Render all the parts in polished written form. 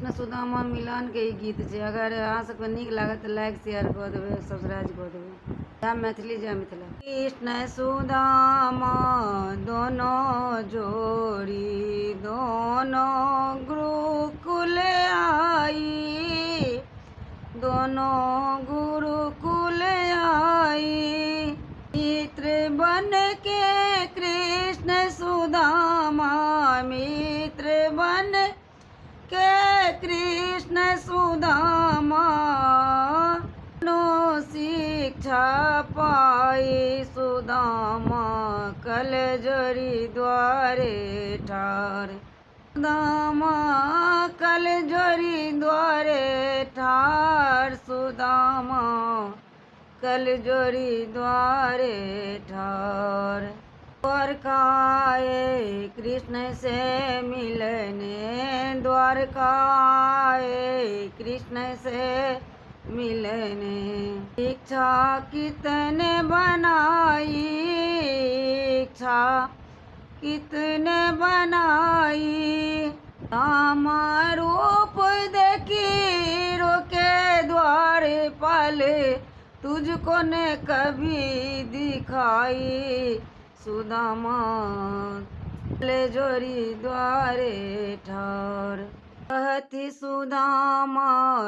कृष्ण सुदामा मिलन के ही गीत छै। अगर अहाँ सबके नीक लागत तऽ लाइक शेयर कऽ देबै, सब्सक्राइब कऽ देबै। जय मैथिली, जय मिथिला। कृष्ण सुदामा दोनों जोड़ी दोनों गुरुकुल आई, दोनों गुरुकुल आई। मित्र बन के कृष्ण सुदामा, मित्र बन के कृष्ण सुदामा, नो शिक्षा पाई सुदामा कल जोरी द्वारे ठार। सुदामा कल जोरी द्वारे ठार, सुदामा कल जोरी द्वारे ठार। द्वारकाए कृष्ण से मिलने, द्वारकाए कृष्ण से मिलने। इच्छा कितने बनाई, इच्छा कितने बनाई। राम रूप देखी रोके द्वार पाल, तुझको ने कभी दिखाई। सुदामा ले जोरी द्वारे ठार। कहती सुदामा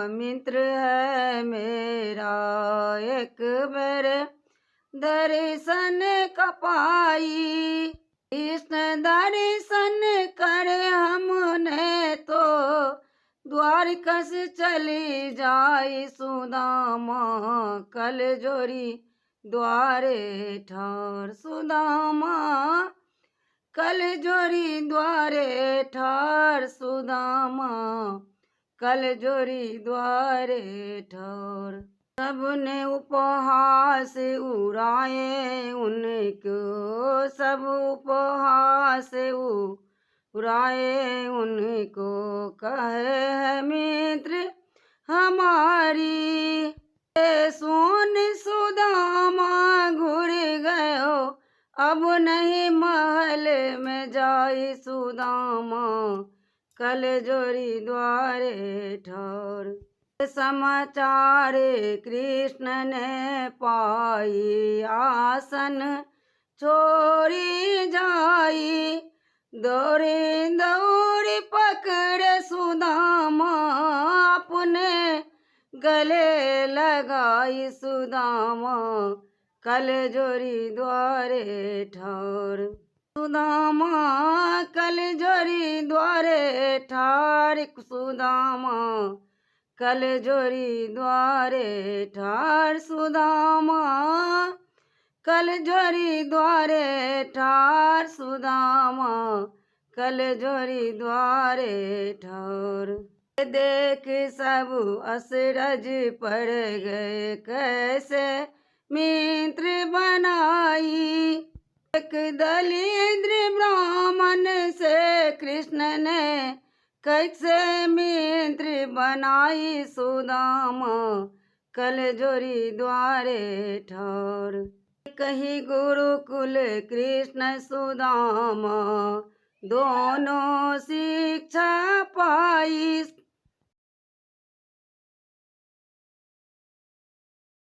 मित्र है मेरा, एक बेर दर्शन कपाई। कृष्ण दर्शन करे हमने तो द्वारका से चली जाई। सुदामा कल जोरी द्वारे ठार, सुदामा कल जोरी द्वारे ठार, सुदामा कल जोरी द्वारे ठार। सबने उपहास उड़ाए उनको, सब उपहास उड़ाए उनको। कहे है मित्र हमारी, सोन सुदामा घुर गयो, अब नहीं महल में जाई। सुदामा कल जोरी द्वारे ठार। समाचार कृष्ण ने पाई, आसन छोड़ी जाई। दौड़ी दौड़ी पकड़े सुदामा, अपने गले लगाई। सुदामा कल जोरी द्वारे ठार, सुदामा कल जोरी द्वारे ठार। सुदामा कल जोरी द्वारे ठार, सुदामा कल जोरी द्वारे ठार। सुदामा कल जोरी द्वारे ठार। देख सब अचरज पड़ गए, कैसे मित्र बनाई। एक दलिद्र ब्राह्मण से कृष्ण ने कैसे मित्र बनाई। सुदामा कल जोरी द्वारे ठार। कही गुरुकुल कृष्ण सुदामा दोनों शिक्षा पाई।